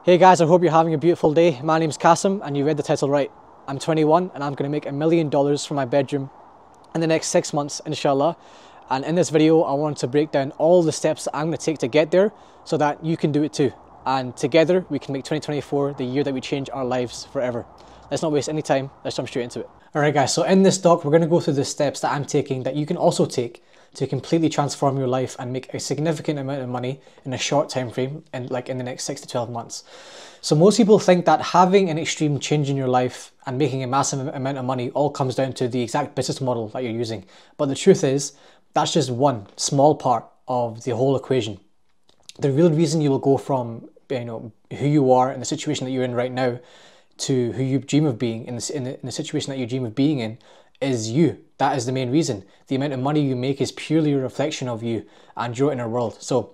Hey guys, I hope you're having a beautiful day. My name's Kasim and you read the title right. I'm 21 and I'm going to make $1 million from my bedroom in the next 6 months, inshallah. And in this video, I want to break down all the steps that I'm going to take to get there so that you can do it too. And together, we can make 2024 the year that we change our lives forever. Let's not waste any time, let's jump straight into it. Alright guys, so in this doc, we're going to go through the steps that I'm taking that you can also take to completely transform your life and make a significant amount of money in a short time frame, and like in the next 6 to 12 months. So most people think that having an extreme change in your life and making a massive amount of money all comes down to the exact business model that you're using. But the truth is, that's just one small part of the whole equation. The real reason you will go from who you are in the situation that you're in right now to who you dream of being in the situation that you dream of being in is you. That is the main reason. The amount of money you make is purely a reflection of you and your inner world. So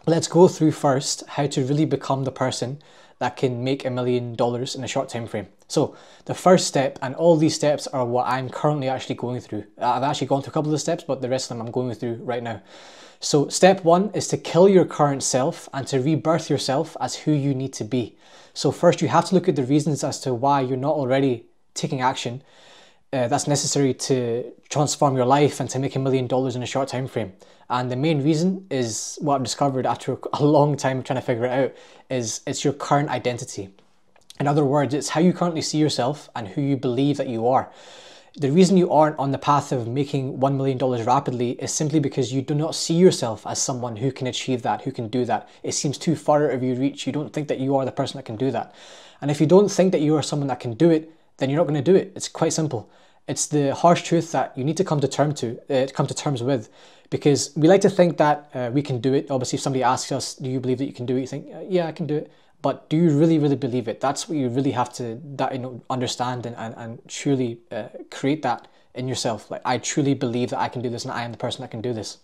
let's go through first how to really become the person that can make $1 million in a short time frame. So the first step, and all these steps are what I'm currently actually going through. I've actually gone through a couple of the steps, but the rest of them I'm going through right now. So step one is to kill your current self and to rebirth yourself as who you need to be. So first you have to look at the reasons as to why you're not already taking action that's necessary to transform your life and to make $1 million in a short time frame. And the main reason is what I've discovered after a long time trying to figure it out, is it's your current identity. In other words, it's how you currently see yourself and who you believe that you are. The reason you aren't on the path of making $1 million rapidly is simply because you do not see yourself as someone who can achieve that, who can do that. It seems too far out of your reach. You don't think that you are the person that can do that. And if you don't think that you are someone that can do it, then you're not going to do it. It's quite simple. It's the harsh truth that you need to come to terms with, because we like to think that we can do it. Obviously, if somebody asks us, do you believe that you can do it? You think, yeah, I can do it. But do you really, really believe it? That's what you really have to understand and truly create that in yourself. Like, I truly believe that I can do this and I am the person that can do this.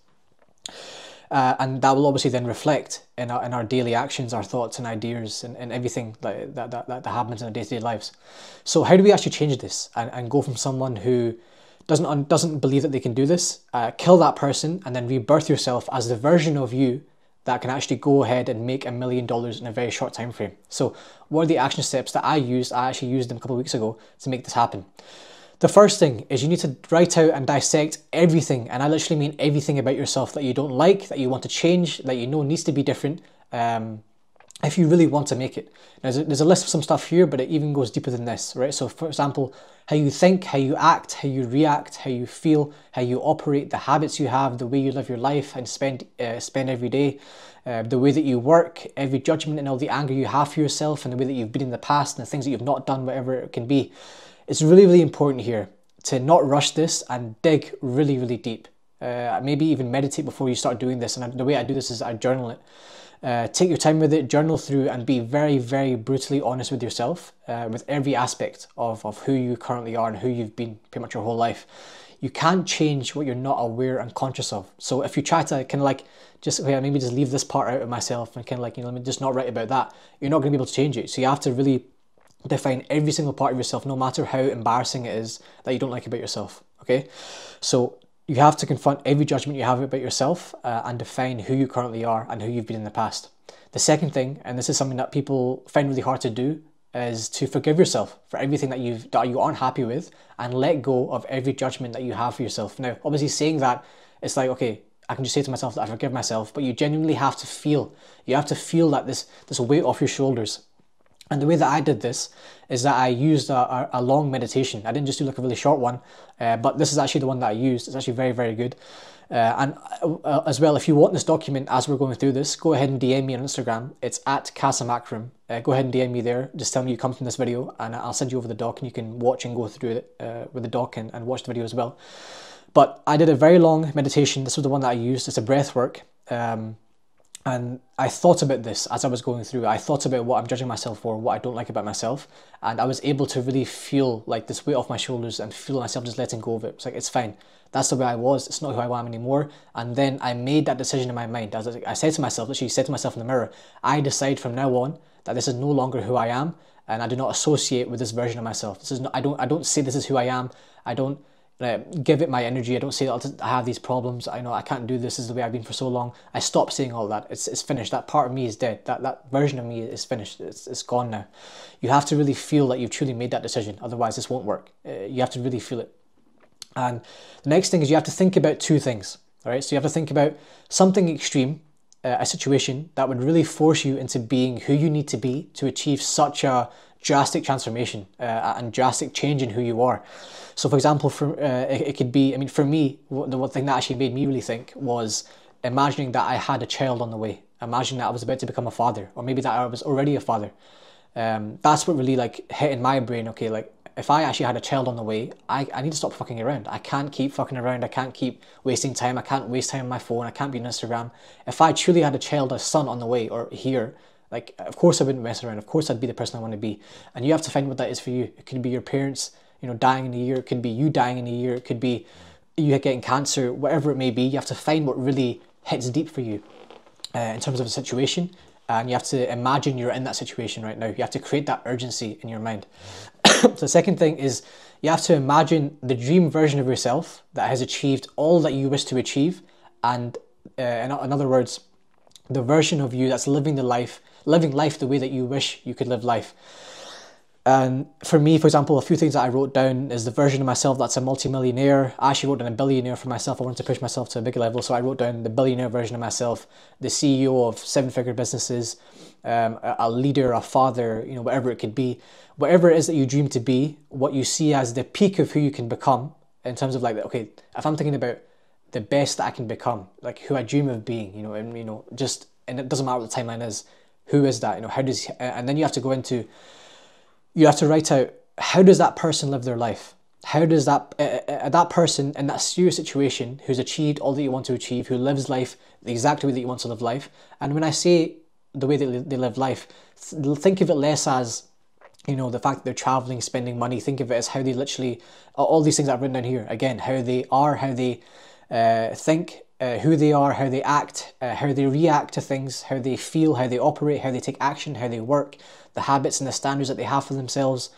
And that will obviously then reflect in our daily actions, our thoughts and ideas and everything that happens in our day-to-day lives. So how do we actually change this and go from someone who doesn't believe that they can do this, kill that person and then rebirth yourself as the version of you that can actually go ahead and make $1 million in a very short time frame? So what are the action steps that I used? I actually used them a couple of weeks ago to make this happen. The first thing is you need to write out and dissect everything, and I literally mean everything about yourself that you don't like, that you want to change, that you know needs to be different, if you really want to make it. Now, there's a list of some stuff here, but it even goes deeper than this, right? So for example, how you think, how you act, how you react, how you feel, how you operate, the habits you have, the way you live your life and spend every day, the way that you work, every judgment and all the anger you have for yourself and the way that you've been in the past and the things that you've not done, whatever it can be. It's really, really important here to not rush this and dig really, really deep. Maybe even meditate before you start doing this. And the way I do this is I journal it. Take your time with it, journal through and be very, very brutally honest with yourself with every aspect of who you currently are and who you've been pretty much your whole life. You can't change what you're not aware and conscious of. So if you try to kind of like, maybe just leave this part out of myself and kind of like, let me just not write about that, you're not going to be able to change it. So you have to really define every single part of yourself, no matter how embarrassing it is that you don't like about yourself, okay? So you have to confront every judgment you have about yourself and define who you currently are and who you've been in the past. The second thing, and this is something that people find really hard to do, is to forgive yourself for everything that you aren't happy with and let go of every judgment that you have for yourself. Now, obviously saying that, it's like, okay, I can just say to myself that I forgive myself, but you genuinely have to feel. You have to feel that this weight off your shoulders. And the way that I did this is that I used a long meditation. I didn't just do like a really short one, but this is actually the one that I used. It's actually very, very good. And as well, if you want this document as we're going through this, go ahead and DM me on Instagram. It's at Kasim Akram. Go ahead and DM me there. Just tell me you come from this video and I'll send you over the doc and you can watch and go through it with the doc and watch the video as well. But I did a very long meditation. This was the one that I used. It's a breath work. And I thought about this as I was going through. I thought about what I'm judging myself for, what I don't like about myself. And I was able to really feel like this weight off my shoulders and feel myself just letting go of it. It's like, it's fine. That's the way I was. It's not who I am anymore. And then I made that decision in my mind. I said to myself, literally said to myself in the mirror, I decide from now on that this is no longer who I am. And I do not associate with this version of myself. This is not, I don't say this is who I am. I don't give it my energy. I don't say that I have these problems. I know I can't do this. This is the way I've been for so long. I stop saying all that. It's finished. That part of me is dead. That version of me is finished. It's gone now. You have to really feel that you've truly made that decision. Otherwise, this won't work. You have to really feel it. And the next thing is you have to think about two things. All right. So you have to think about something extreme, a situation that would really force you into being who you need to be to achieve such a drastic transformation and drastic change in who you are. So for example, it could be, I mean, for me, the one thing that actually made me really think was imagining that I had a child on the way. Imagining that I was about to become a father, or maybe that I was already a father. That's what really like hit in my brain. Okay, like if I actually had a child on the way, I need to stop fucking around. I can't keep fucking around. I can't keep wasting time. I can't waste time on my phone. I can't be on Instagram. If I truly had a child, a son on the way or here, like, of course I wouldn't mess around. Of course I'd be the person I want to be. And you have to find what that is for you. It could be your parents, dying in a year. It could be you dying in a year. It could be you getting cancer, whatever it may be. You have to find what really hits deep for you in terms of a situation. And you have to imagine you're in that situation right now. You have to create that urgency in your mind. So the second thing is you have to imagine the dream version of yourself that has achieved all that you wish to achieve. And in other words, the version of you that's living life the way that you wish you could live life. And for me, for example, a few things that I wrote down is the version of myself that's a multi-millionaire. I actually wrote down a billionaire for myself. I wanted to push myself to a bigger level, so I wrote down the billionaire version of myself, the CEO of 7-figure businesses, a leader, a father, whatever it could be. Whatever it is that you dream to be, what you see as the peak of who you can become, in terms of like, okay, if I'm thinking about the best that I can become, like who I dream of being, and it doesn't matter what the timeline is, who is that, how does, and then you have to go into, you have to write out, how does that person live their life? How does that person in that serious situation who's achieved all that you want to achieve, who lives life the exact way that you want to live life? And when I say the way that they live life, think of it less as, the fact that they're traveling, spending money. Think of it as how they literally, all these things I've written down here, again, how they are, how they think, who they are, how they act, how they react to things, how they feel, how they operate, how they take action, how they work, the habits and the standards that they have for themselves,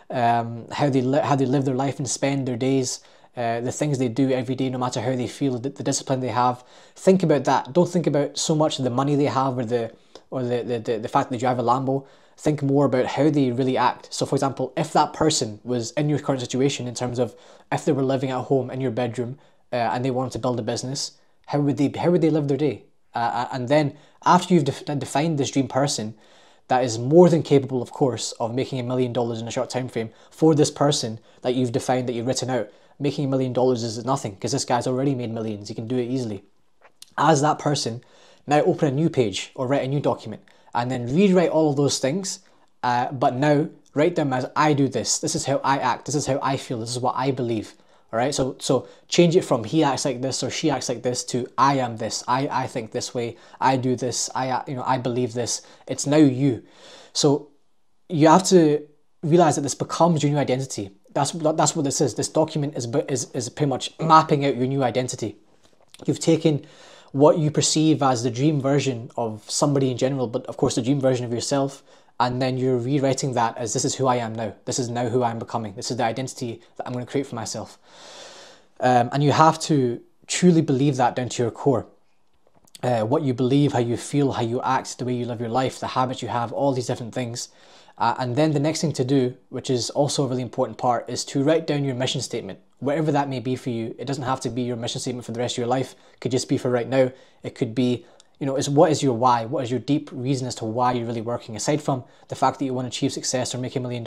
how they live their life and spend their days, the things they do every day, no matter how they feel, the discipline they have. Think about that. Don't think about so much the money they have or the fact that they drive a Lambo. Think more about how they really act. So for example, if that person was in your current situation, in terms of if they were living at home in your bedroom and they wanted to build a business, how would they live their day? And then after you've defined this dream person that is more than capable, of course, of making $1 million in a short time frame, for this person that you've defined, that you've written out, making $1 million is nothing because this guy's already made millions. He can do it easily. As that person, now open a new page or write a new document and then rewrite all of those things, but now write them as, I do this. This is how I act. This is how I feel. This is what I believe. All right, so change it from he acts like this or she acts like this to I am this. I think this way. I do this. I believe this. It's now you. So you have to realize that this becomes your new identity. That's what this is. This document is pretty much mapping out your new identity. You've taken what you perceive as the dream version of somebody in general, but of course the dream version of yourself. And then you're rewriting that as, this is who I am now. This is now who I'm becoming. This is the identity that I'm going to create for myself. And you have to truly believe that down to your core. What you believe, how you feel, how you act, the way you live your life, the habits you have, all these different things. And then the next thing to do, which is also a really important part, is to write down your mission statement. Whatever that may be for you. It doesn't have to be your mission statement for the rest of your life. It could just be for right now. It could be, what is your why? What is your deep reason as to why you're really working? Aside from the fact that you want to achieve success or make $1 million,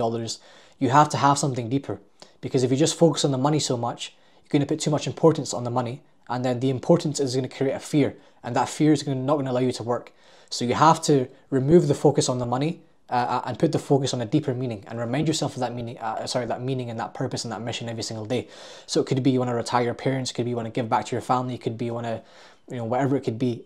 you have to have something deeper. Because if you just focus on the money so much, you're going to put too much importance on the money, and then the importance is going to create a fear, and that fear is not going to allow you to work. So you have to remove the focus on the money and put the focus on a deeper meaning, and remind yourself of that meaning, that meaning and that purpose and that mission every single day. So it could be you want to retire your parents, it could be you want to give back to your family, it could be you want to, whatever it could be.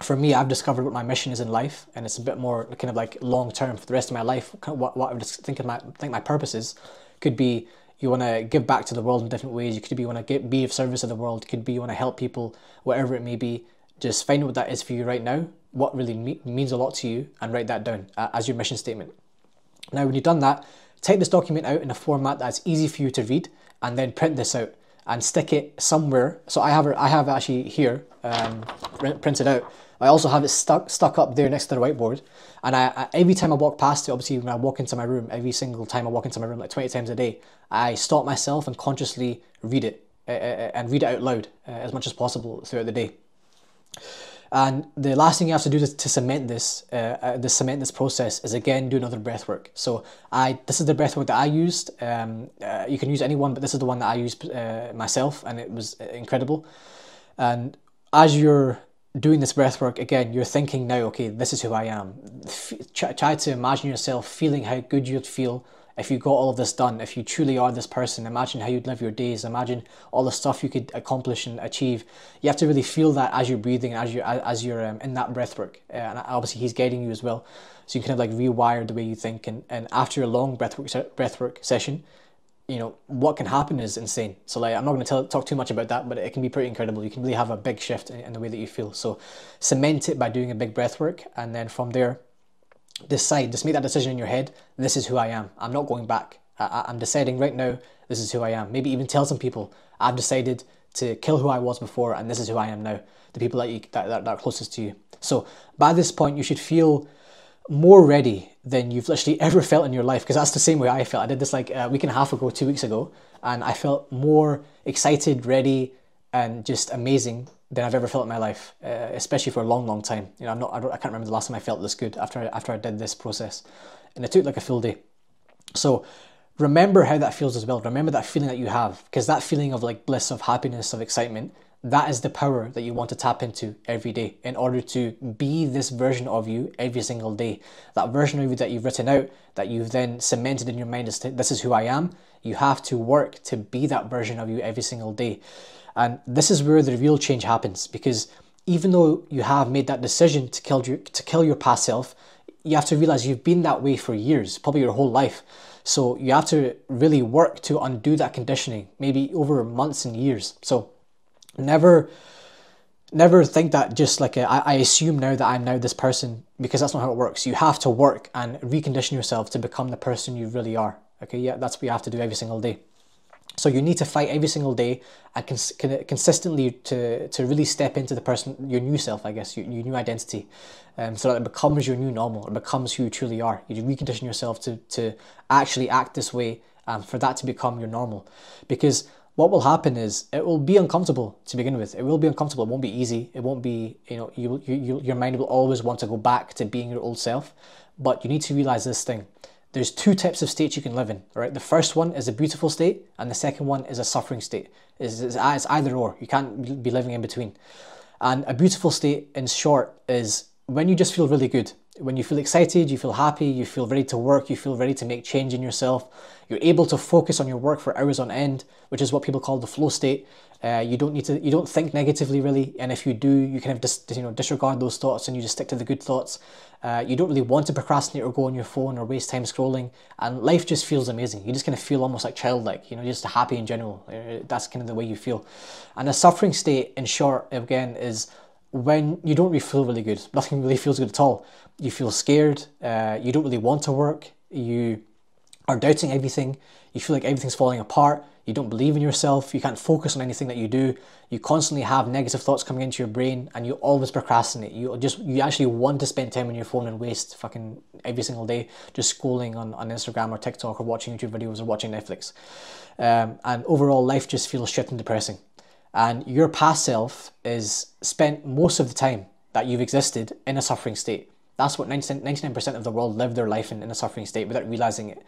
For me, I've discovered what my mission is in life, and it's a bit more kind of like long term for the rest of my life. What I would think my purpose is could be you want to give back to the world in different ways. You could be you want to be of service to the world. It could be you want to help people, whatever it may be. Just find what that is for you right now, what really means a lot to you, and write that down as your mission statement. Now, when you've done that, type this document out in a format that's easy for you to read, and then print this out and stick it somewhere. So I have actually here printed out. I also have it stuck up there next to the whiteboard, and I every time I walk past it, obviously when I walk into my room, every single time I walk into my room, like 20 times a day, I stop myself and consciously read it and read it out loud as much as possible throughout the day. And the last thing you have to do to cement this process is, again, do another breath work. So this is the breath work that I used. You can use any one, but this is the one that I used myself, and it was incredible. And as you're doing this breath work, again, you're thinking now, okay, this is who I am. Try to imagine yourself feeling how good you'd feel if you got all of this done, if you truly are this person. Imagine how you'd live your days. Imagine all the stuff you could accomplish and achieve. You have to really feel that as you're breathing, as you're in that breath work. And obviously he's guiding you as well, so you kind of like rewire the way you think. And after a long breath work session, you know, what can happen is insane. So like, I'm not going to talk too much about that, but it can be pretty incredible. You can really have a big shift in the way that you feel. So cement it by doing a big breath work, and then from there, just make that decision in your head. This is who I am. I'm not going back. I'm deciding right now, this is who I am. Maybe even tell some people, I've decided to kill who I was before, and this is who I am now. The people that are closest to you. So by this point, you should feel more ready than you've literally ever felt in your life, because that's the same way I felt. I did this like a week and a half ago, 2 weeks ago, and I felt more excited, ready, and just amazing than I've ever felt in my life, especially for a long time. You know, I can't remember the last time I felt this good after I did this process, and it took like a full day. So remember how that feels as well. Remember that feeling that you have, because that feeling of like bliss, of happiness, of excitement, that is the power that you want to tap into every day in order to be this version of you every single day. That version of you that you've written out, that you've then cemented in your mind as this is who I am. You have to work to be that version of you every single day. And this is where the real change happens, because even though you have made that decision to kill your past self, you have to realize you've been that way for years, probably your whole life. So you have to really work to undo that conditioning, maybe over months and years. So never think that just like I assume now that I'm now this person, because that's not how it works. You have to work and recondition yourself to become the person you really are. Okay, yeah, that's what you have to do every single day. So you need to fight every single day and consistently to really step into the person, your new self, I guess, your new identity, so that it becomes your new normal. It becomes who you truly are. You recondition yourself to actually act this way, for that to become your normal. Because what will happen is it will be uncomfortable to begin with. It will be uncomfortable. It won't be easy. It won't be, you know, your mind will always want to go back to being your old self. But you need to realize this thing. There's two types of states you can live in, right? The first one is a beautiful state, and the second one is a suffering state. It's either or. You can't be living in between. And a beautiful state, in short, is when you just feel really good. When you feel excited, you feel happy, you feel ready to work, you feel ready to make change in yourself. You're able to focus on your work for hours on end, which is what people call the flow state. You don't think negatively really, and if you do, you kind of disregard those thoughts and you just stick to the good thoughts. You don't really want to procrastinate or go on your phone or waste time scrolling, and life just feels amazing. You just kind of feel almost like childlike, you know, just happy in general. That's kind of the way you feel. And a suffering state, in short, again, is when you don't really feel really good. Nothing really feels good at all. You feel scared, you don't really want to work, you are doubting everything, you feel like everything's falling apart, you don't believe in yourself, you can't focus on anything that you do, you constantly have negative thoughts coming into your brain, and you always procrastinate. You actually want to spend time on your phone and waste fucking every single day just scrolling on Instagram or TikTok or watching YouTube videos or watching Netflix. And overall, life just feels shit and depressing. And your past self is spent most of the time that you've existed in a suffering state. That's what 99% of the world live their life in a suffering state without realizing it,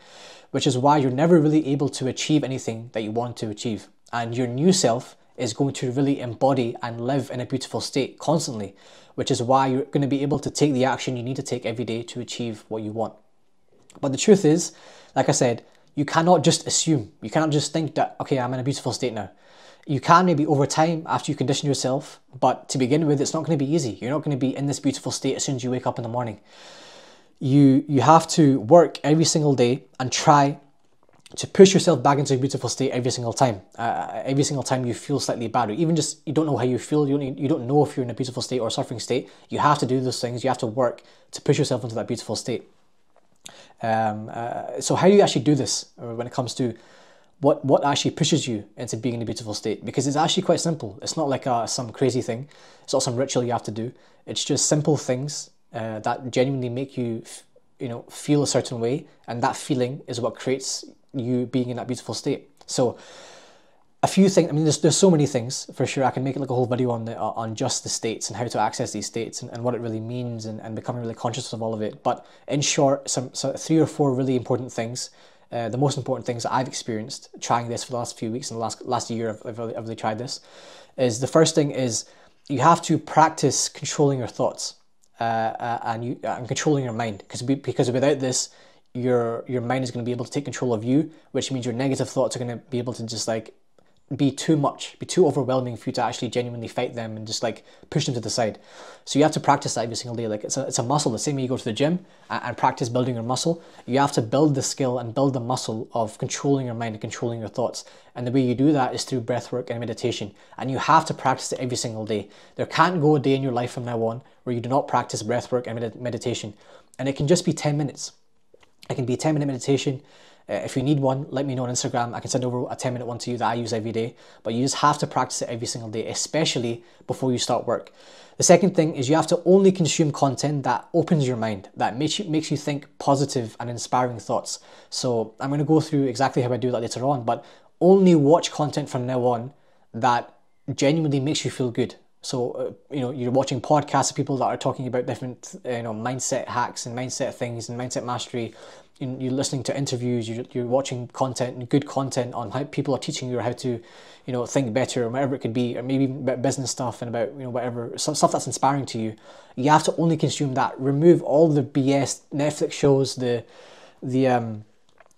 which is why you're never really able to achieve anything that you want to achieve. And your new self is going to really embody and live in a beautiful state constantly, which is why you're going to be able to take the action you need to take every day to achieve what you want. But the truth is, like I said, you cannot just assume. You cannot just think that, okay, I'm in a beautiful state now. You can maybe over time after you condition yourself, but to begin with, it's not going to be easy. You're not going to be in this beautiful state as soon as you wake up in the morning. You have to work every single day and try to push yourself back into a beautiful state every single time. Every single time you feel slightly bad, or even just you don't know how you feel, you don't know if you're in a beautiful state or a suffering state, you have to do those things. You have to work to push yourself into that beautiful state. So how do you actually do this when it comes to what actually pushes you into being in a beautiful state? Because it's actually quite simple. It's not like some crazy thing. It's not some ritual you have to do. It's just simple things that genuinely make you, feel a certain way, and that feeling is what creates you being in that beautiful state. So a few things. I mean, there's so many things for sure. I can make like a whole video on just the states and how to access these states and what it really means and becoming really conscious of all of it. But in short, so 3 or 4 really important things. The most important things that I've experienced trying this for the last few weeks and the last year I've really tried this, is the first thing is you have to practice controlling your thoughts and controlling your mind, because without this, your mind is going to be able to take control of you, which means your negative thoughts are going to be able to just like be too overwhelming for you to actually genuinely fight them and just like push them to the side. So you have to practice that every single day. Like it's a muscle. The same way you go to the gym and practice building your muscle, you have to build the skill and build the muscle of controlling your mind and controlling your thoughts. And the way you do that is through breath work and meditation. And you have to practice it every single day. There can't go a day in your life from now on where you do not practice breath work and meditation. And it can just be 10 minutes. It can be a 10-minute meditation. If you need one, let me know on Instagram. I can send over a 10-minute one to you that I use every day. But you just have to practice it every single day, especially before you start work. The second thing is you have to only consume content that opens your mind, that makes you think positive and inspiring thoughts. So I'm going to go through exactly how I do that later on, but only watch content from now on that genuinely makes you feel good. So, you're watching podcasts of people that are talking about different, mindset hacks and mindset things and mindset mastery. You're listening to interviews, you're watching content, good content on how people are teaching you how to, think better or whatever it could be, or maybe about business stuff and about, whatever, stuff that's inspiring to you. You have to only consume that. Remove all the BS Netflix shows, the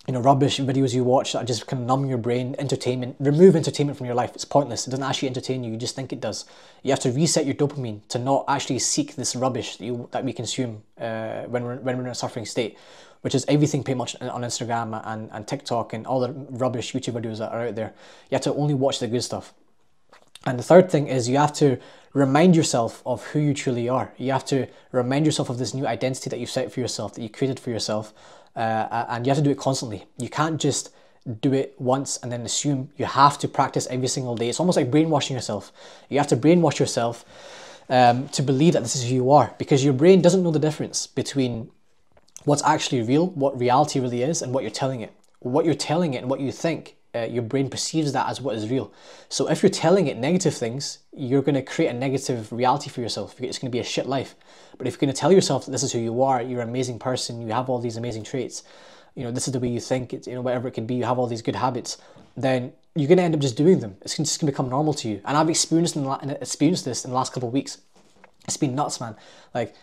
rubbish videos you watch that just kind of numb your brain. Entertainment. Remove entertainment from your life. It's pointless. It doesn't actually entertain you. You just think it does. You have to reset your dopamine to not actually seek this rubbish that we consume when we're in a suffering state, which is everything pretty much on Instagram and TikTok and all the rubbish YouTube videos that are out there. You have to only watch the good stuff. And the third thing is you have to remind yourself of who you truly are. You have to remind yourself of this new identity that you've set for yourself, that you created for yourself. And you have to do it constantly. You can't just do it once and then assume. You have to practice every single day. It's almost like brainwashing yourself. You have to brainwash yourself to believe that this is who you are, because your brain doesn't know the difference between what's actually real, what reality really is, and what you're telling it. What you're telling it and what you think, your brain perceives that as what is real. So if you're telling it negative things, you're going to create a negative reality for yourself. It's going to be a shit life. But if you're going to tell yourself that this is who you are, you're an amazing person, you have all these amazing traits, this is the way you think, it's, whatever it can be, you have all these good habits, then you're going to end up just doing them. It's just going to become normal to you. And I've experienced this in the last couple of weeks. It's been nuts, man. Like,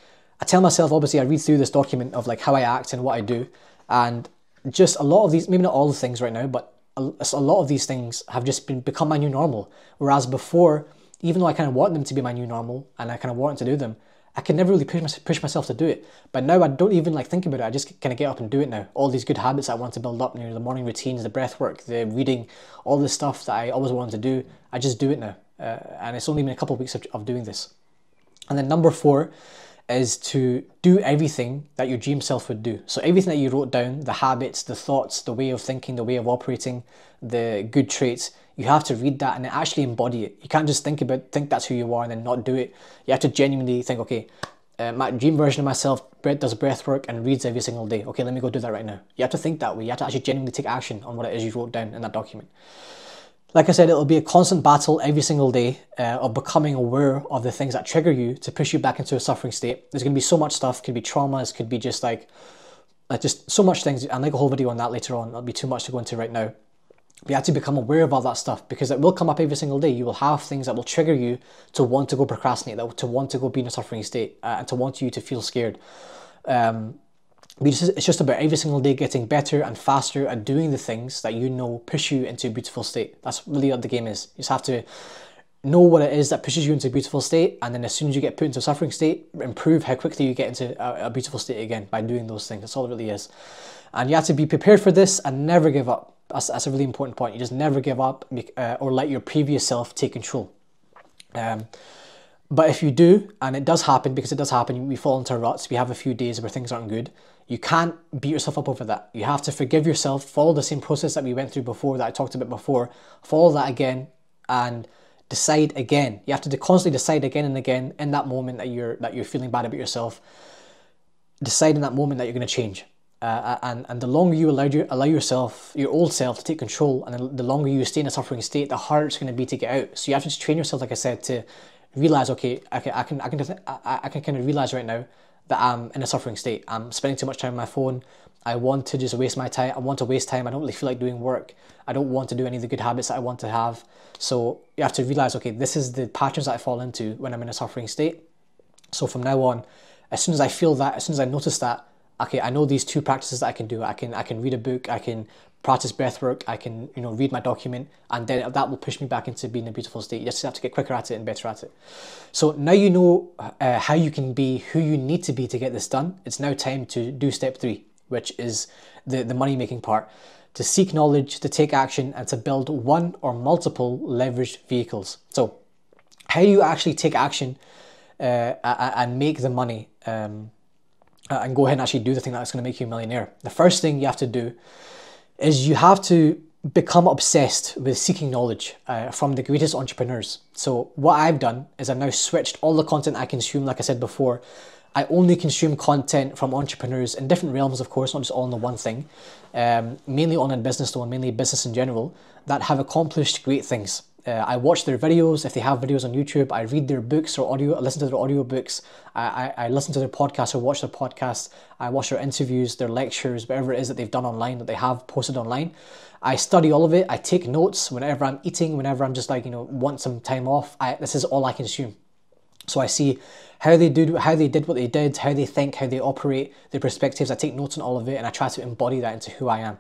I tell myself, obviously, I read through this document of like how I act and what I do, and just a lot of these, maybe not all the things right now, but a lot of these things have just become my new normal. Whereas before, even though I kind of want them to be my new normal and I kind of want to do them, I could never really push myself to do it. But now I don't even like think about it. I just kind of get up and do it now. All these good habits I want to build up, the morning routines, the breath work, the reading, all this stuff that I always wanted to do, I just do it now. And it's only been a couple of weeks of doing this. And then number 4 is to do everything that your dream self would do. So everything that you wrote down, the habits, the thoughts, the way of thinking, the way of operating, the good traits, you have to read that and actually embody it. You can't just think that's who you are and then not do it. You have to genuinely think, okay, my dream version of myself does breath work and reads every single day. Okay, let me go do that right now. You have to think that way. You have to actually genuinely take action on what it is you wrote down in that document. Like I said, it'll be a constant battle every single day of becoming aware of the things that trigger you to push you back into a suffering state. There's going to be so much stuff. Could be traumas, could be just just so much things. I'll make a whole video on that later on. It'll be too much to go into right now. But you have to become aware of all that stuff, because it will come up every single day. You will have things that will trigger you to want to go procrastinate, to want to go be in a suffering state, and to want you to feel scared. It's just about every single day getting better and faster at doing the things that push you into a beautiful state. That's really what the game is. You just have to know what it is that pushes you into a beautiful state, and then as soon as you get put into a suffering state, improve how quickly you get into a beautiful state again by doing those things. That's all it really is. And you have to be prepared for this and never give up. That's a really important point. You just never give up or let your previous self take control. But if you do, and it does happen, because it does happen, we fall into ruts, we have a few days where things aren't good, you can't beat yourself up over that. You have to forgive yourself, follow the same process that we went through before, that I talked about before, follow that again, and decide again. You have to constantly decide again and again in that moment that you're feeling bad about yourself. Decide in that moment that you're going to change. And the longer you allow yourself, your old self, to take control, and the longer you stay in a suffering state, the harder it's going to be to get out. So you have to just train yourself, like I said, to realize, okay, I can kind of realize right now that I'm in a suffering state. I'm spending too much time on my phone. I want to just waste my time. I want to waste time. I don't really feel like doing work. I don't want to do any of the good habits that I want to have. So you have to realize, okay, this is the patterns that I fall into when I'm in a suffering state. So from now on, as soon as I feel that, as soon as I notice that, okay, I know these two practices that I can do. I can read a book, I can practice breath work, I can, read my document, and then that will push me back into being in a beautiful state. You just have to get quicker at it and better at it. So now you know how you can be who you need to be to get this done. It's now time to do step 3, which is the money making part. To seek knowledge, to take action, and to build one or multiple leveraged vehicles. So how do you actually take action and make the money and go ahead and actually do the thing that's going to make you a millionaire? The first thing you have to do is you have to become obsessed with seeking knowledge from the greatest entrepreneurs. So what I've done is I've now switched all the content I consume. Like I said before, I only consume content from entrepreneurs in different realms, of course, not just all in the one thing, mainly online business though, and mainly business in general, that have accomplished great things. I watch their videos. If they have videos on YouTube, I read their books or audio. I listen to their audiobooks. I listen to their podcasts or watch their podcasts. I watch their interviews, their lectures, whatever it is that they've done online, that they have posted online. I study all of it. I take notes whenever I'm eating, whenever I'm just want some time off. This is all I consume. So I see how they did what they did, how they think, how they operate, their perspectives. I take notes on all of it and I try to embody that into who I am.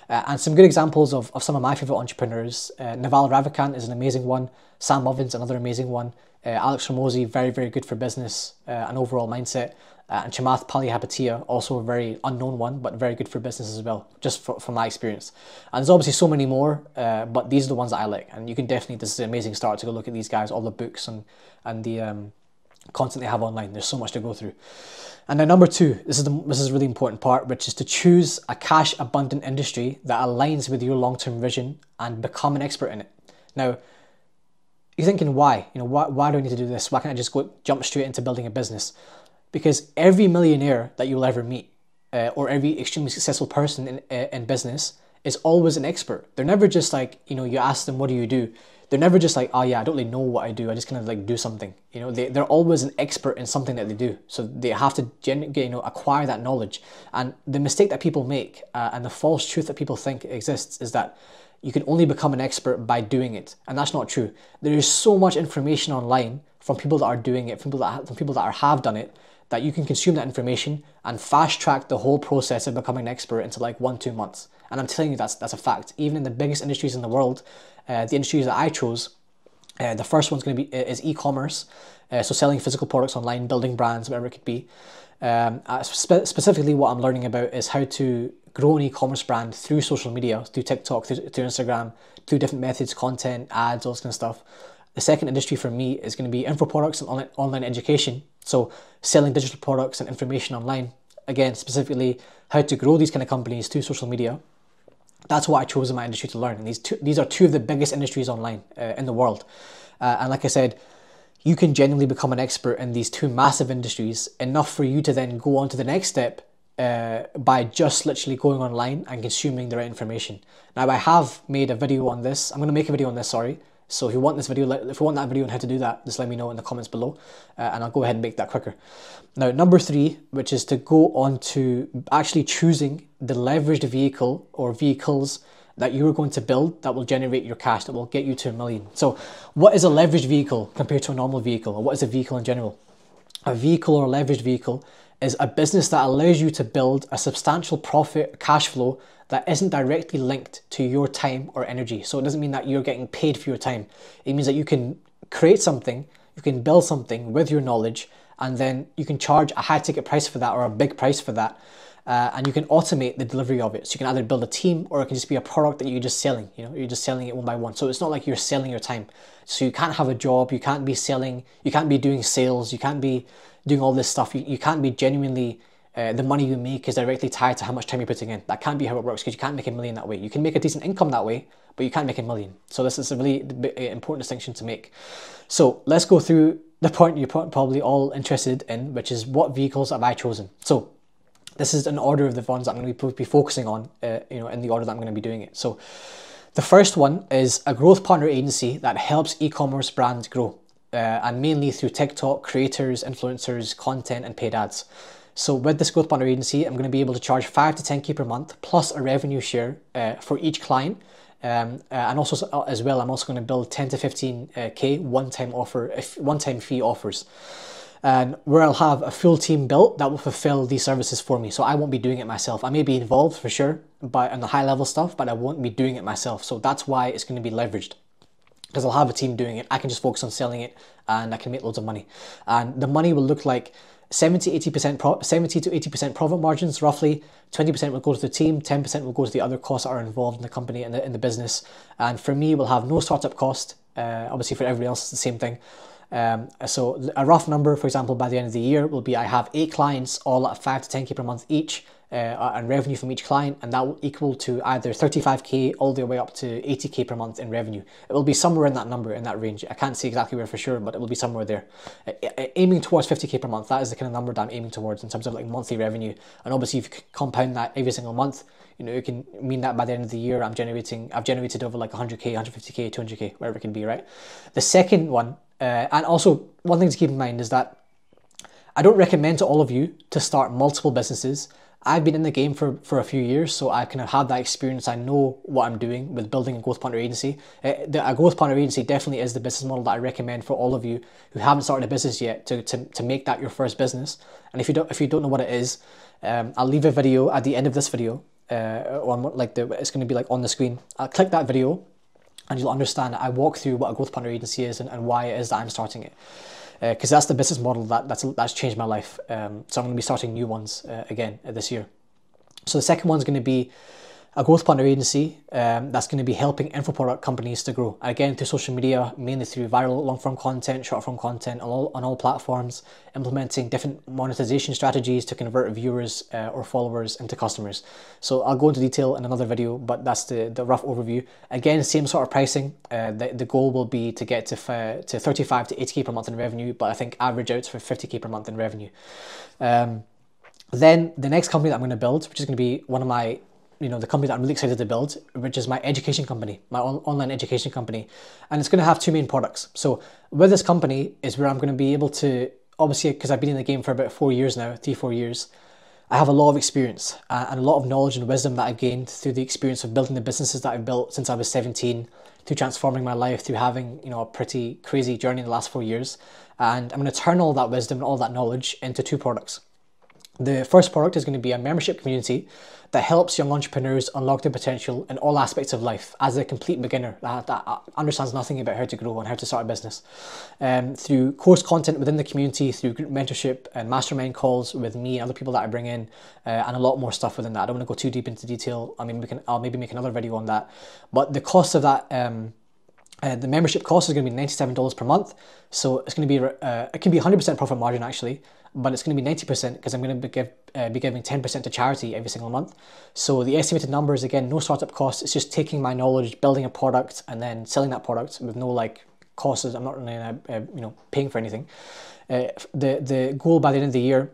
And some good examples of some of my favorite entrepreneurs. Naval Ravikant is an amazing one. Sam Ovens, another amazing one. Alex Ramosi, very, very good for business and overall mindset. And Chamath Palihapitiya, also a very unknown one, but very good for business as well, just from my experience. And there's obviously so many more, but these are the ones that I like. And you can definitely, this is an amazing start to go look at these guys, all the books and the content they have online. There's so much to go through. And then number 2, this is a really important part, which is to choose a cash abundant industry that aligns with your long-term vision and become an expert in it. Now, you're thinking, why? Why do I need to do this? Why can't I just jump straight into building a business? Because every millionaire that you'll ever meet, or every extremely successful person in business, is always an expert. They're never just you ask them, what do you do? They're never just oh yeah, I don't really know what I do. I just kind of do something. They're always an expert in something that they do. So they have to acquire that knowledge. And the mistake that people make and the false truth that people think exists is that you can only become an expert by doing it. And that's not true. There is so much information online from people that are doing it, from people that have done it, that you can consume that information and fast track the whole process of becoming an expert into 1-2 months. And I'm telling you, that's a fact. Even in the biggest industries in the world, the industries that I chose, the first one's going to be is e-commerce, so selling physical products online, building brands, whatever it could be. Specifically, what I'm learning about is how to grow an e-commerce brand through social media, through TikTok, through Instagram, through different methods, content, ads, all this kind of stuff. The second industry for me is going to be info products and online education. So selling digital products and information online. Again, specifically how to grow these kind of companies through social media. That's what I chose in my industry to learn. And these are 2 of the biggest industries online in the world. And like I said, you can genuinely become an expert in these 2 massive industries, enough for you to then go on to the next step by just literally going online and consuming the right information. Now, I have made a video on this. I'm going to make a video on this, sorry. So if you want that video on how to do that, just let me know in the comments below, and I'll go ahead and make that quicker. Now, number 3, which is to go on to actually choosing the leveraged vehicle or vehicles that you're going to build that will generate your cash, that will get you to $1 million. So what is a leveraged vehicle compared to a normal vehicle, or what is a vehicle in general? A vehicle or a leveraged vehicle is a business that allows you to build a substantial profit, cash flow, that isn't directly linked to your time or energy. So it doesn't mean that you're getting paid for your time. It means that you can create something, you can build something with your knowledge, and then you can charge a high ticket price for that, or a big price for that. and you can automate the delivery of it. So you can either build a team, or it can just be a product that you're just selling. You're just selling it one by one. So it's not like you're selling your time. So you can't have a job, you can't be selling, you can't be doing sales, you can't be doing all this stuff. You can't be genuinely, the money you make is directly tied to how much time you're putting in. That can't be how it works, because you can't make $1 million that way. You can make a decent income that way, but you can't make $1 million. So this is a really important distinction to make. So let's go through the point you're probably all interested in, which is what vehicles have I chosen. So this is an order of the ones I'm going to be focusing on, in the order that I'm going to be doing it. So the first one is a growth partner agency that helps e-commerce brands grow, and mainly through TikTok, creators, influencers, content, and paid ads. So with this growth partner agency, I'm going to be able to charge 5 to 10K per month plus a revenue share for each client. And also as well, I'm also going to build 10 to 15K one-time fee offers. And where I'll have a full team built that will fulfill these services for me. So I won't be doing it myself. I may be involved for sure, but on the high level stuff, but I won't be doing it myself. So that's why it's going to be leveraged, because I'll have a team doing it. I can just focus on selling it, and I can make loads of money. And the money will look like 70 to 80% profit margins, roughly. 20% will go to the team, 10% will go to the other costs that are involved in the company and in the business. And for me, we'll have no startup cost. Obviously for everybody else, it's the same thing. So a rough number, for example, by the end of the year will be I have 8 clients, all at 5 to 10K per month each, and revenue from each client, and that will equal to either 35K all the way up to 80K per month in revenue. It will be somewhere in that number, in that range. I can't say exactly where for sure, but it will be somewhere there. Aiming towards 50K per month, that is the kind of number that I'm aiming towards in terms of like monthly revenue. And obviously if you compound that every single month, it can mean that by the end of the year I've generated over like 100K, 150K, 200K, whatever it can be, right? The second one, and also one thing to keep in mind is that I don't recommend to all of you to start multiple businesses. I've been in the game for a few years, so I kind of have that experience. I know what I'm doing with building a growth partner agency. A growth partner agency definitely is the business model that I recommend for all of you who haven't started a business yet to make that your first business. And if you don't know what it is, I'll leave a video at the end of this video. It's going to be like on the screen. I'll click that video, and you'll understand. I walk through what a growth partner agency is and why it is that I'm starting it. Because that's the business model that's changed my life. So I'm going to be starting new ones again this year. So the second one's going to be a growth partner agency that's going to be helping info product companies to grow. Again, through social media, mainly through viral long-form content, short-form content on all platforms, implementing different monetization strategies to convert viewers or followers into customers. So I'll go into detail in another video, but that's the rough overview. Again, same sort of pricing. The goal will be to get to 35 to 80K per month in revenue, but I think average out for 50K per month in revenue. Then the next company that I'm going to build, which is going to be one of my the company that I'm really excited to build, which is my education company, my online education company. And it's going to have 2 main products. So with this company is where I'm going to be able to, obviously, because I've been in the game for about 4 years now, 3-4 years, I have a lot of experience and a lot of knowledge and wisdom that I've gained through the experience of building the businesses that I've built since I was 17, through transforming my life, through having a pretty crazy journey in the last 4 years. And I'm going to turn all that wisdom and all that knowledge into 2 products. The first product is going to be a membership community that helps young entrepreneurs unlock their potential in all aspects of life as a complete beginner that understands nothing about how to grow and how to start a business. Through course content within the community, through group mentorship and mastermind calls with me and other people that I bring in, and a lot more stuff within that. I don't want to go too deep into detail. I mean, I'll maybe make another video on that. But the cost of that, the membership cost is going to be $97 per month. So it's going to be, it can be 100% profit margin actually, but it's going to be 90% because I'm going to be giving 10% to charity every single month. So the estimated number is, again, no startup costs. It's just taking my knowledge, building a product, and then selling that product with no costs. I'm not really paying for anything. The goal by the end of the year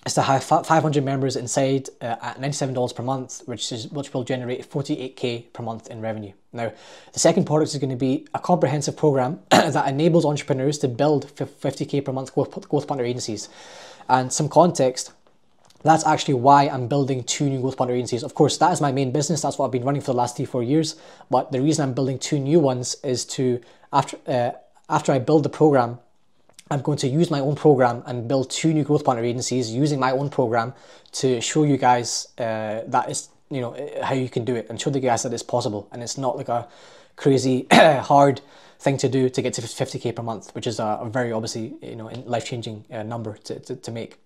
is to have 500 members inside at $97 per month, which will generate 48K per month in revenue. Now, the second product is going to be a comprehensive program that enables entrepreneurs to build 50K per month growth partner agencies. And some context, that's actually why I'm building 2 new growth partner agencies. Of course, that is my main business. That's what I've been running for the last 3-4 years. But the reason I'm building 2 new ones is to, after I build the program, I'm going to use my own program and build 2 new growth partner agencies using my own program to show you guys that is, how you can do it, and show you guys that it's possible. And it's not like a crazy hard thing to do to get to 50K per month, which is a very obviously, life-changing number to make.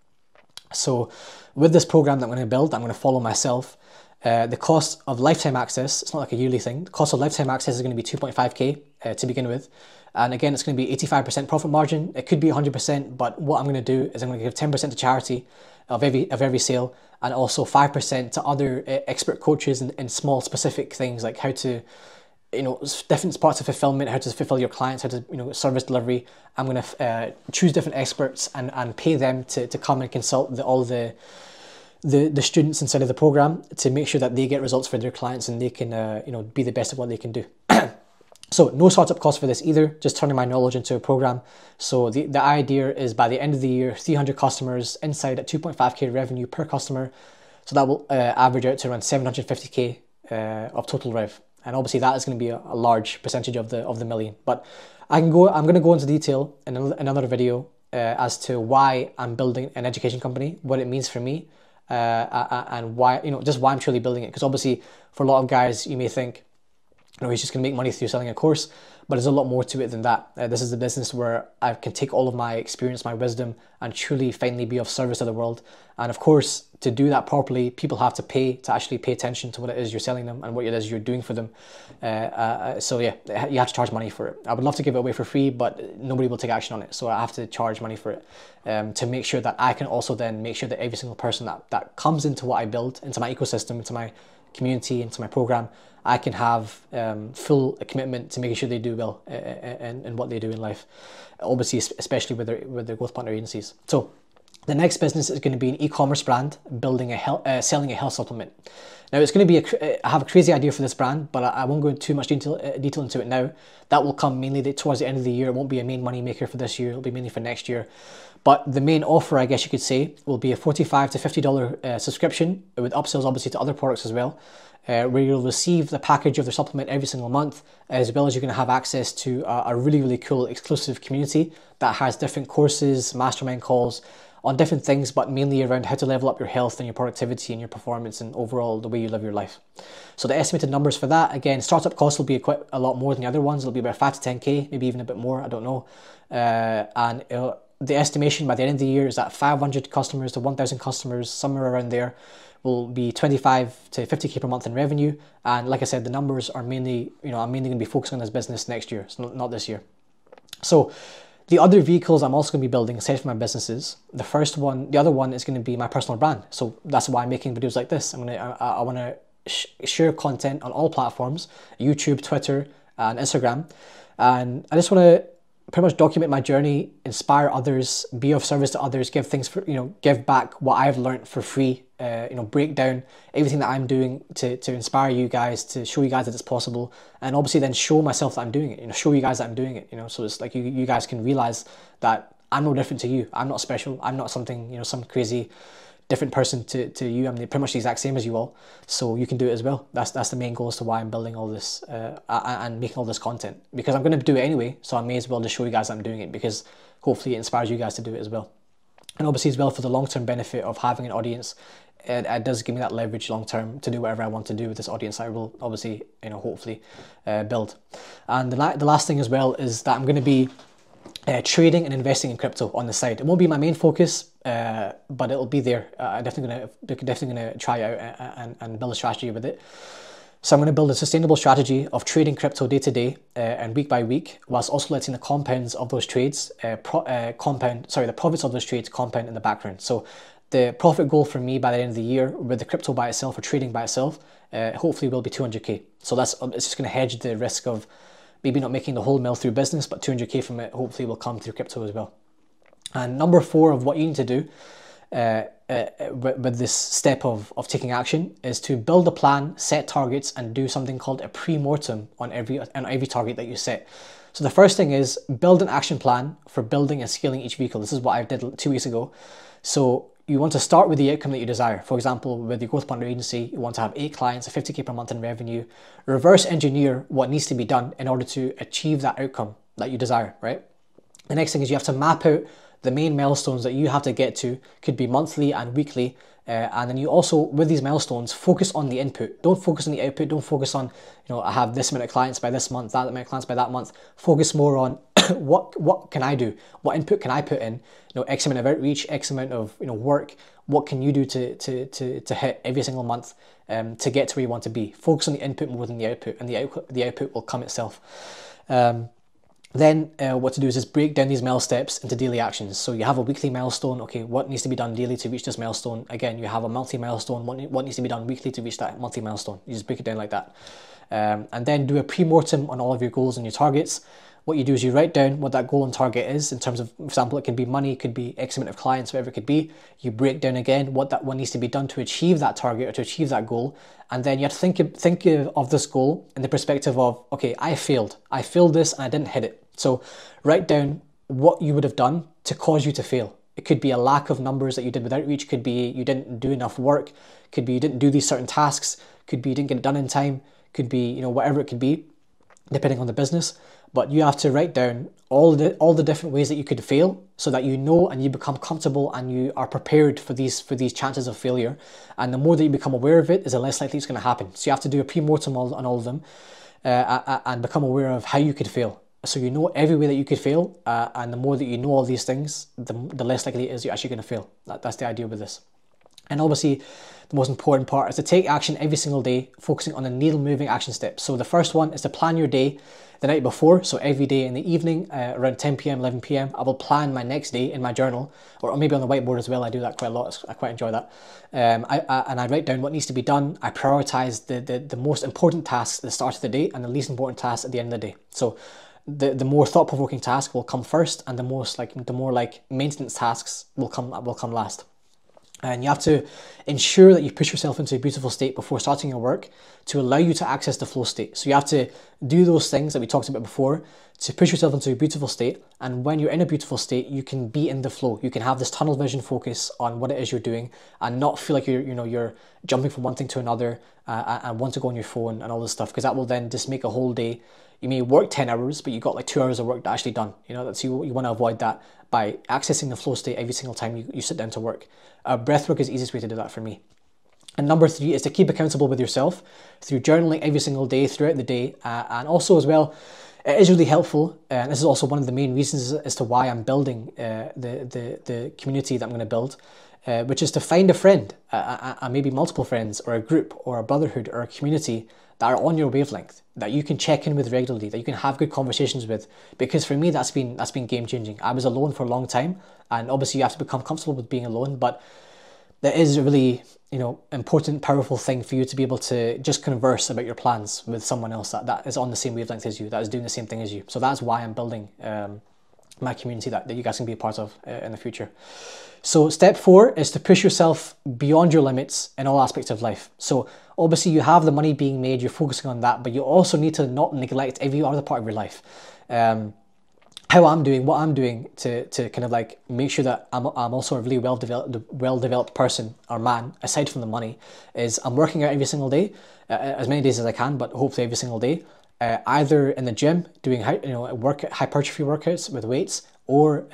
So with this program that I'm going to build, I'm going to follow myself. The cost of lifetime access, it's not like a yearly thing. The cost of lifetime access is going to be 2.5K to begin with. And again, it's going to be 85% profit margin. It could be 100%, but what I'm going to do is I'm going to give 10% to charity of every sale, and also 5% to other expert coaches in small specific things like how to, different parts of fulfillment, how to fulfill your clients, how to, service delivery. I'm going to choose different experts and pay them to come and consult all the students inside of the program to make sure that they get results for their clients and they can, be the best at what they can do. So no startup cost for this either, just turning my knowledge into a program. So the idea is by the end of the year, 300 customers inside at 2.5K revenue per customer. So that will average out to around 750K of total rev. And obviously that is going to be a large percentage of the million. But I'm going to go into detail in another video as to why I'm building an education company, what it means for me, and why, just why I'm truly building it. Because obviously for a lot of guys, you may think, he's just going to make money through selling a course, but there's a lot more to it than that. This is a business where I can take all of my experience, my wisdom, and truly finally be of service to the world. And of course, to do that properly, people have to actually pay attention to what it is you're selling them and what it is you're doing for them. So yeah, you have to charge money for it. I would love to give it away for free, but nobody will take action on it. So I have to charge money for it to make sure that I can also then make sure that every single person that comes into what I build, into my ecosystem, into my community, into my program, I can have full commitment to making sure they do well in what they do in life. Obviously, especially with their growth partner agencies. So the next business is going to be an e-commerce brand building selling a health supplement. Now it's going to be I have a crazy idea for this brand, but I won't go into too much detail into it now. That will come mainly towards the end of the year. It won't be a main money maker for this year. It'll be mainly for next year. But the main offer, I guess you could say, will be a $45 to $50 subscription with upsells obviously to other products as well, where you'll receive the package of their supplement every single month, as well as you're going to have access to a really, really cool exclusive community that has different courses, mastermind calls on different things, but mainly around how to level up your health and your productivity and your performance and overall the way you live your life. So the estimated numbers for that, again, startup costs will be quite a lot more than the other ones. It'll be about 5 to 10K, maybe even a bit more, I don't know. The estimation by the end of the year is that 500 customers to 1,000 customers, somewhere around there, will be 25 to 50K per month in revenue. And like I said, the numbers are mainly, I'm mainly going to be focusing on this business next year, so not this year. So the other vehicles I'm also going to be building, aside from my businesses, the other one is going to be my personal brand. So that's why I'm making videos like this. I want to share content on all platforms, YouTube, Twitter, and Instagram. And I just want to pretty much document my journey, inspire others, be of service to others, give things for, give back what I've learned for free, break down everything that I'm doing to inspire you guys, to show you guys that it's possible, and obviously then show myself that I'm doing it, show you guys that I'm doing it, so it's like you guys can realize that I'm no different to you. I'm not special. I'm not something, some crazy different person to you. I'm pretty much the exact same as you all, so you can do it as well. That's the main goal as to why I'm building all this and making all this content, because I'm going to do it anyway, so I may as well just show you guys that I'm doing it, because hopefully it inspires you guys to do it as well. And obviously as well, for the long-term benefit of having an audience, it does give me that leverage long-term to do whatever I want to do with this audience I will obviously, hopefully build. And the last thing as well is that I'm going to be trading and investing in crypto on the side. It won't be my main focus, but it'll be there. I'm definitely gonna try out and build a strategy with it. So I'm going to build a sustainable strategy of trading crypto day to day and week by week, whilst also letting the compounds of those trades the profits of those trades compound in the background. So the profit goal for me by the end of the year with the crypto by itself or trading by itself, hopefully will be 200K. So it's just going to hedge the risk of maybe not making the whole mill through business, but 200K from it hopefully will come through crypto as well. And number 4 of what you need to do with this step of taking action is to build a plan, set targets, and do something called a pre-mortem on every target that you set. So the first thing is build an action plan for building and scaling each vehicle. This is what I did 2 weeks ago. So you want to start with the outcome that you desire. For example, with your growth partner agency, you want to have 8 clients, 50K per month in revenue. Reverse engineer what needs to be done in order to achieve that outcome that you desire, right? The next thing is you have to map out the main milestones that you have to get to. Could be monthly and weekly. And then you also, with these milestones, focus on the input. Don't focus on the output. Don't focus on, I have this amount of clients by this month, that amount of clients by that month. Focus more on what can I do? What input can I put in? X amount of outreach, X amount of work. what can you do to hit every single month to get to where you want to be. Focus on the input more than the output, and the output will come itself. Then what to do is just break down these mile steps into daily actions. So you have a weekly milestone. Okay, what needs to be done daily to reach this milestone? Again, you have a monthly milestone. What needs to be done weekly to reach that monthly milestone? You just break it down like that. And then do a pre-mortem on all of your goals and your targets. What you do is you write down what that goal and target is in terms of, for example, it could be money, it could be X amount of clients, whatever it could be. You break down again what needs to be done to achieve that target or to achieve that goal. And then you have to think of this goal in the perspective of, okay, I failed this and I didn't hit it. So write down what you would have done to cause you to fail. It could be a lack of numbers that you did with outreach, could be you didn't do enough work, could be you didn't do these certain tasks, could be you didn't get it done in time, could be, whatever it could be, depending on the business. But you have to write down all the different ways that you could fail, so that you know and you become comfortable and you are prepared for these chances of failure. And the more that you become aware of it, is the less likely it's going to happen. So you have to do a pre-mortem on all of them and become aware of how you could fail. So you know every way that you could fail, and the more that you know all these things, the less likely it is you're actually going to fail. That's the idea with this. And obviously, the most important part is to take action every single day, focusing on the needle-moving action steps. So the first one is to plan your day the night before. So every day in the evening, around 10 p.m, 11 p.m, I will plan my next day in my journal, or maybe on the whiteboard as well. I do that quite a lot. I quite enjoy that. And I write down what needs to be done. I prioritize the most important tasks at the start of the day and the least important tasks at the end of the day. So the more thought-provoking task will come first, and the more maintenance tasks will come last. And you have to ensure that you push yourself into a beautiful state before starting your work to allow you to access the flow state. So you have to do those things that we talked about before to push yourself into a beautiful state. And when you're in a beautiful state, you can be in the flow. You can have this tunnel vision focus on what it is you're doing and not feel like you're jumping from one thing to another and want to go on your phone and all this stuff, because that will then just make a whole day. You may work 10 hours, but you got like 2 hours of work actually done. You want to avoid that by accessing the flow state every single time you sit down to work. Breathwork is the easiest way to do that for me. And number 3 is to keep accountable with yourself through journaling every single day throughout the day. And also as well, it is really helpful. And this is also one of the main reasons as to why I'm building the community that I'm going to build, which is to find a friend, and maybe multiple friends, or a group, or a brotherhood, or a community that are on your wavelength, that you can check in with regularly, that you can have good conversations with. Because for me, that's been game changing. I was alone for a long time, and obviously you have to become comfortable with being alone, but that is a really important, powerful thing for you to be able to just converse about your plans with someone else that is on the same wavelength as you, that is doing the same thing as you. So that's why I'm building my community that you guys can be a part of in the future. So step 4 is to push yourself beyond your limits in all aspects of life. So obviously you have the money being made, you're focusing on that, but you also need to not neglect every other part of your life. What I'm doing to kind of like make sure that I'm also a really well-developed person or man, aside from the money, is I'm working out every single day, as many days as I can, but hopefully every single day. Either in the gym doing hypertrophy workouts with weights, or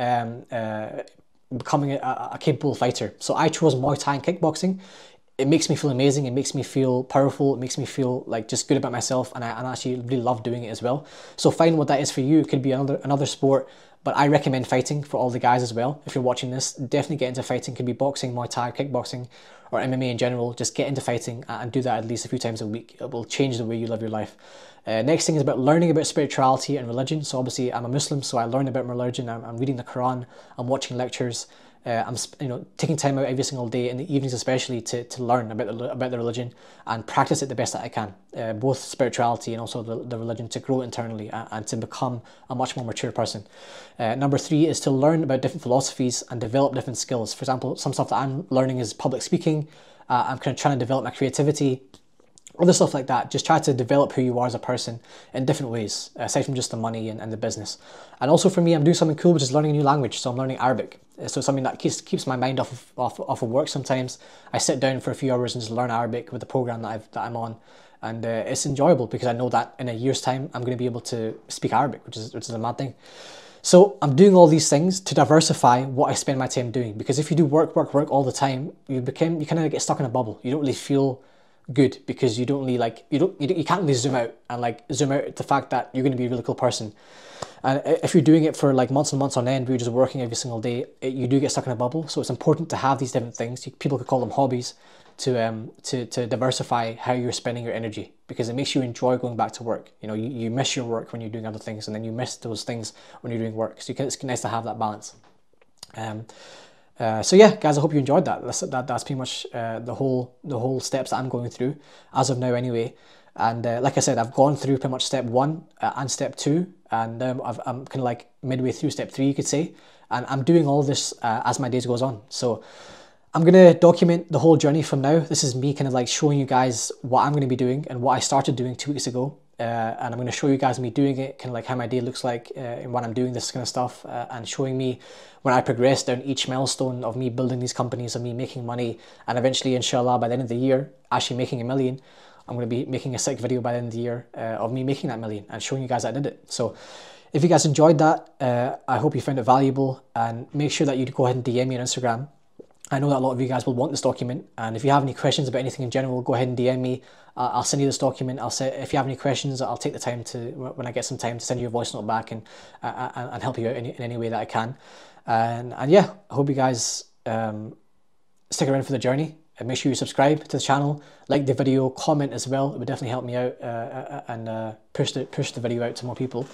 becoming a capable fighter. So I chose Muay Thai and kickboxing. It makes me feel amazing. It makes me feel powerful. It makes me feel like just good about myself, and I actually really love doing it as well. So find what that is for you. It could be another sport, but I recommend fighting for all the guys as well. If you're watching this, definitely get into fighting. It could be boxing, Muay Thai, kickboxing, or MMA in general. Just get into fighting and do that at least a few times a week. It will change the way you live your life. Next thing is about learning about spirituality and religion. So obviously I'm a Muslim, so I learn about my religion. I'm reading the Quran, I'm watching lectures. I'm taking time out every single day in the evenings, especially to learn about the religion and practice it the best that I can, both spirituality and also the religion, to grow internally and to become a much more mature person. Number 3 is to learn about different philosophies and develop different skills. For example, some stuff that I'm learning is public speaking. I'm kind of trying to develop my creativity, other stuff like that. Just try to develop who you are as a person in different ways, aside from just the money and the business. And also for me, I'm doing something cool, which is learning a new language. So I'm learning Arabic. So something that keeps my mind off of work sometimes. I sit down for a few hours and just learn Arabic with the program that I'm on. And it's enjoyable because I know that in a year's time, I'm going to be able to speak Arabic, which is a mad thing. So I'm doing all these things to diversify what I spend my time doing. Because if you do work all the time, you kind of get stuck in a bubble. You don't really feel good because you can't really zoom out and like zoom out the fact that you're going to be a really cool person. And if you're doing it for like months and months on end, where you're just working every single day, you do get stuck in a bubble. So it's important to have these different things. People could call them hobbies, to diversify how you're spending your energy, because it makes you enjoy going back to work. You know, you miss your work when you're doing other things, and then you miss those things when you're doing work. So it's nice to have that balance. So yeah, guys, I hope you enjoyed that. That's pretty much the whole steps that I'm going through as of now, anyway. And like I said, I've gone through pretty much step 1 and step 2, and I'm kind of like midway through step 3, you could say. And I'm doing all this as my days goes on. So I'm going to document the whole journey from now. This is me kind of like showing you guys what I'm going to be doing and what I started doing 2 weeks ago. And I'm going to show you guys me doing it, kind of like how my day looks like and when I'm doing this kind of stuff, and showing me when I progress down each milestone of me building these companies, of me making money, and eventually, inshallah, by the end of the year, actually making $1 million. I'm going to be making a sick video by the end of the year of me making that $1 million and showing you guys I did it. So if you guys enjoyed that, I hope you found it valuable, and make sure that you go ahead and DM me on Instagram. I know that a lot of you guys will want this document, and if you have any questions about anything in general, go ahead and DM me. I'll send you this document. If you have any questions, I'll take the time to, when I get some time, to send you a voice note back and help you out in any way that I can. And yeah, I hope you guys stick around for the journey. And make sure you subscribe to the channel, like the video, comment as well. It would definitely help me out and push the video out to more people,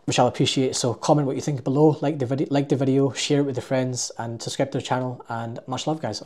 which I'll appreciate. So comment what you think below, like the video, share it with your friends, and subscribe to the channel. And much love, guys.